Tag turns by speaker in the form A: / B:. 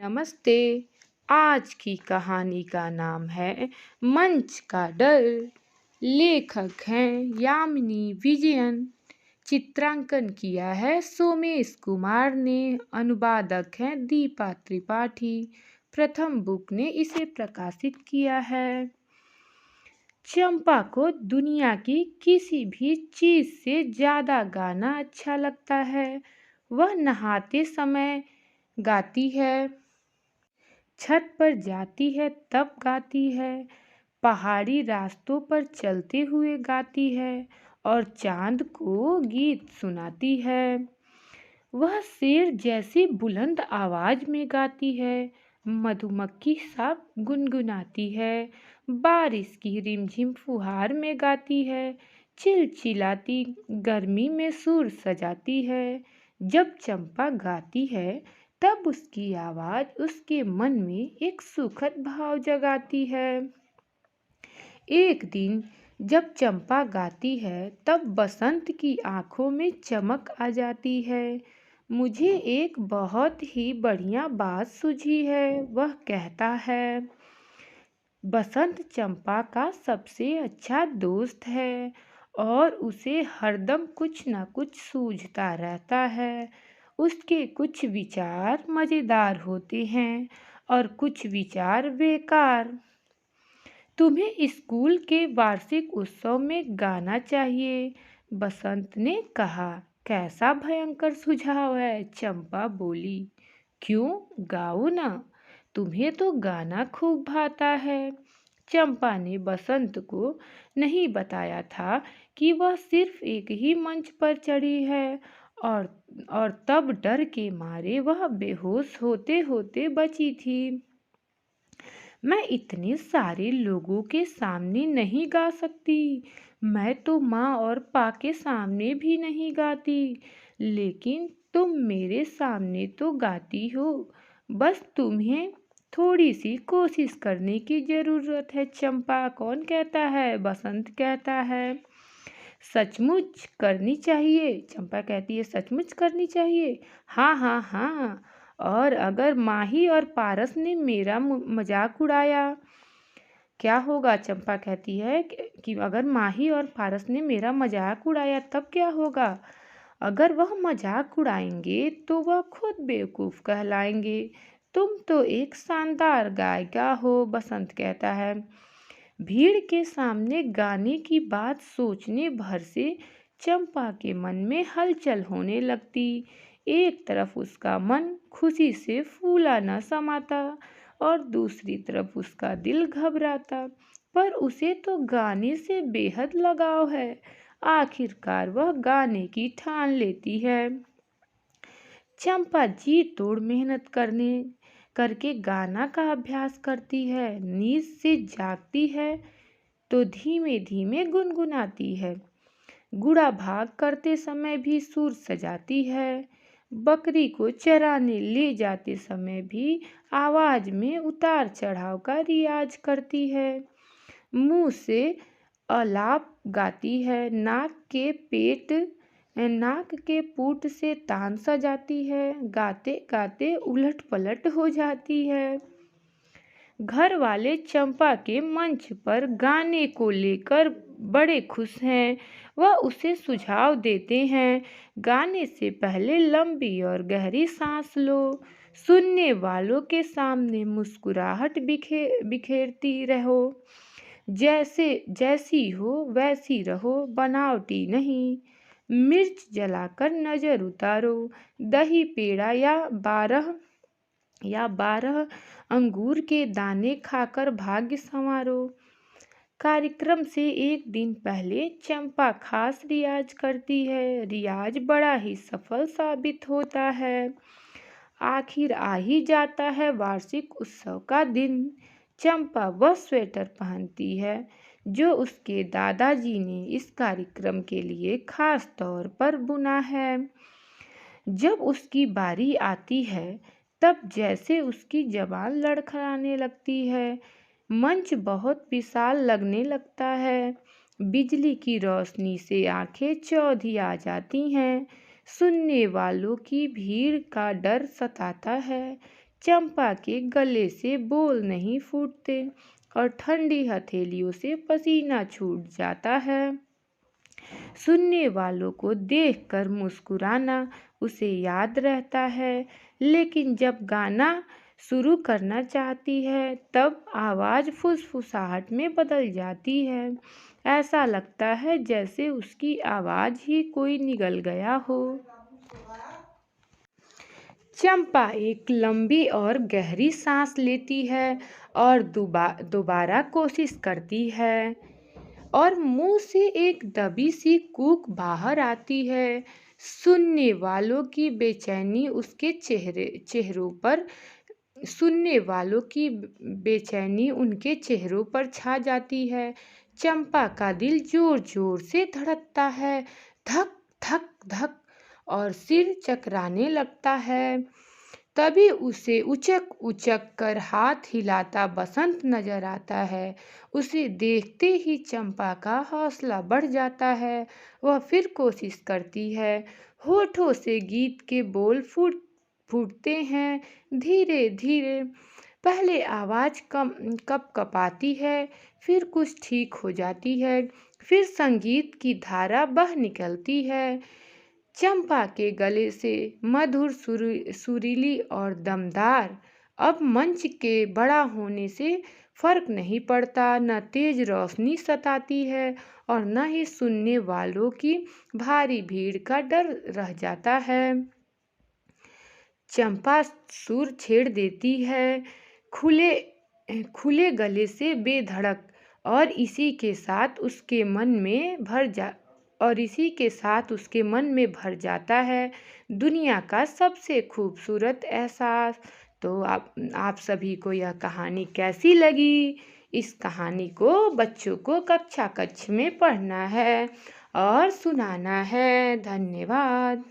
A: नमस्ते। आज की कहानी का नाम है मंच का डर। लेखक हैं यामिनी विजयन। चित्रांकन किया है सोमेश कुमार ने। अनुवादक हैं दीपा त्रिपाठी। प्रथम बुक ने इसे प्रकाशित किया है। चंपा को दुनिया की किसी भी चीज से ज्यादा गाना अच्छा लगता है। वह नहाते समय गाती है, छत पर जाती है तब गाती है, पहाड़ी रास्तों पर चलते हुए गाती है और चांद को गीत सुनाती है। वह शेर जैसी बुलंद आवाज में गाती है, मधुमक्खी सा गुनगुनाती है, बारिश की रिमझिम फुहार में गाती है, चिलचिलाती गर्मी में सुर सजाती है। जब चंपा गाती है तब उसकी आवाज उसके मन में एक सुखद भाव जगाती है। एक दिन जब चंपा गाती है तब बसंत की आंखों में चमक आ जाती है। मुझे एक बहुत ही बढ़िया बात सूझी है, वह कहता है। बसंत चंपा का सबसे अच्छा दोस्त है और उसे हरदम कुछ न कुछ सूझता रहता है। उसके कुछ विचार मजेदार होते हैं और कुछ विचार बेकार। तुम्हें स्कूल के वार्षिक उत्सव में गाना चाहिए, बसंत ने कहा। कैसा भयंकर सुझाव है, चंपा बोली। क्यों, गाओ ना, तुम्हें तो गाना खूब भाता है। चंपा ने बसंत को नहीं बताया था कि वह सिर्फ एक ही मंच पर चढ़ी है और तब डर के मारे वह बेहोश होते होते बची थी। मैं इतने सारे लोगों के सामने नहीं गा सकती। मैं तो माँ और पा के सामने भी नहीं गाती, लेकिन तुम मेरे सामने तो गाती हो। बस तुम्हें थोड़ी सी कोशिश करने की ज़रूरत है, चंपा। कौन कहता है? बसंत कहता है। सचमुच करनी चाहिए, चंपा कहती है। सचमुच करनी चाहिए? हाँ हाँ हाँ। और अगर माही और पारस ने मेरा मजाक उड़ाया? क्या होगा? चंपा कहती है कि अगर माही और पारस ने मेरा मजाक उड़ाया तब क्या होगा? अगर वह मजाक उड़ाएंगे तो वह खुद बेवकूफ़ कहलाएंगे। तुम तो एक शानदार गायिका हो, बसंत कहता है। भीड़ के सामने गाने की बात सोचने भर से चंपा के मन में हलचल होने लगती। एक तरफ उसका मन खुशी से फूला न समाता और दूसरी तरफ उसका दिल घबराता। पर उसे तो गाने से बेहद लगाव है। आखिरकार वह गाने की ठान लेती है। चंपा जी तोड़ मेहनत करके गाना का अभ्यास करती है। नींद से जागती है तो धीमे धीमे गुनगुनाती है। गुड़ा भाग करते समय भी सुर सजाती है। बकरी को चराने ले जाते समय भी आवाज में उतार चढ़ाव का रियाज करती है। मुंह से अलाप गाती है। नाक के पूट से तान सजाती है। गाते गाते उलट पलट हो जाती है। घर वाले चंपा के मंच पर गाने को लेकर बड़े खुश हैं। वह उसे सुझाव देते हैं, गाने से पहले लंबी और गहरी सांस लो। सुनने वालों के सामने मुस्कुराहट बिखेरती रहो। जैसी हो वैसी रहो, बनावटी नहीं। मिर्च जलाकर नजर उतारो। दही पेड़ा या 12 अंगूर के दाने खाकर भाग्य संवारो। कार्यक्रम से एक दिन पहले चंपा खास रियाज करती है। रियाज बड़ा ही सफल साबित होता है। आखिर आ ही जाता है वार्षिक उत्सव का दिन। चंपा वह स्वेटर पहनती है जो उसके दादाजी ने इस कार्यक्रम के लिए खास तौर पर बुना है। जब उसकी बारी आती है तब जैसे उसकी जबान लड़खड़ाने लगती है। मंच बहुत विशाल लगने लगता है। बिजली की रोशनी से आंखें चौधी आ जाती हैं। सुनने वालों की भीड़ का डर सताता है। चंपा के गले से बोल नहीं फूटते और ठंडी हथेलियों से पसीना छूट जाता है। सुनने वालों को देखकर मुस्कुराना उसे याद रहता है, लेकिन जब गाना शुरू करना चाहती है तब आवाज़ फुसफुसाहट में बदल जाती है। ऐसा लगता है जैसे उसकी आवाज़ ही कोई निगल गया हो। चंपा एक लंबी और गहरी सांस लेती है और दोबारा कोशिश करती है और मुंह से एक दबी सी कूक बाहर आती है। सुनने वालों की बेचैनी उसके चेहरों पर सुनने वालों की बेचैनी उनके चेहरों पर छा जाती है। चंपा का दिल जोर जोर से धड़कता है, धक धक धक, और सिर चकराने लगता है। तभी उसे उचक उचक कर हाथ हिलाता बसंत नजर आता है। उसे देखते ही चंपा का हौसला बढ़ जाता है। वह फिर कोशिश करती है। होठों से गीत के बोल फूटते हैं, धीरे धीरे। पहले आवाज़ कपकपाती है, फिर कुछ ठीक हो जाती है, फिर संगीत की धारा बह निकलती है। चंपा के गले से मधुर सुरीली और दमदार। अब मंच के बड़ा होने से फर्क नहीं पड़ता, न तेज रोशनी सताती है और न ही सुनने वालों की भारी भीड़ का डर रह जाता है। चंपा सुर छेड़ देती है, खुले खुले गले से बेधड़क, और इसी के साथ उसके मन में भर जाता है दुनिया का सबसे खूबसूरत एहसास। तो आप सभी को यह कहानी कैसी लगी? इस कहानी को बच्चों को कक्षा कक्ष में पढ़ना है और सुनाना है। धन्यवाद।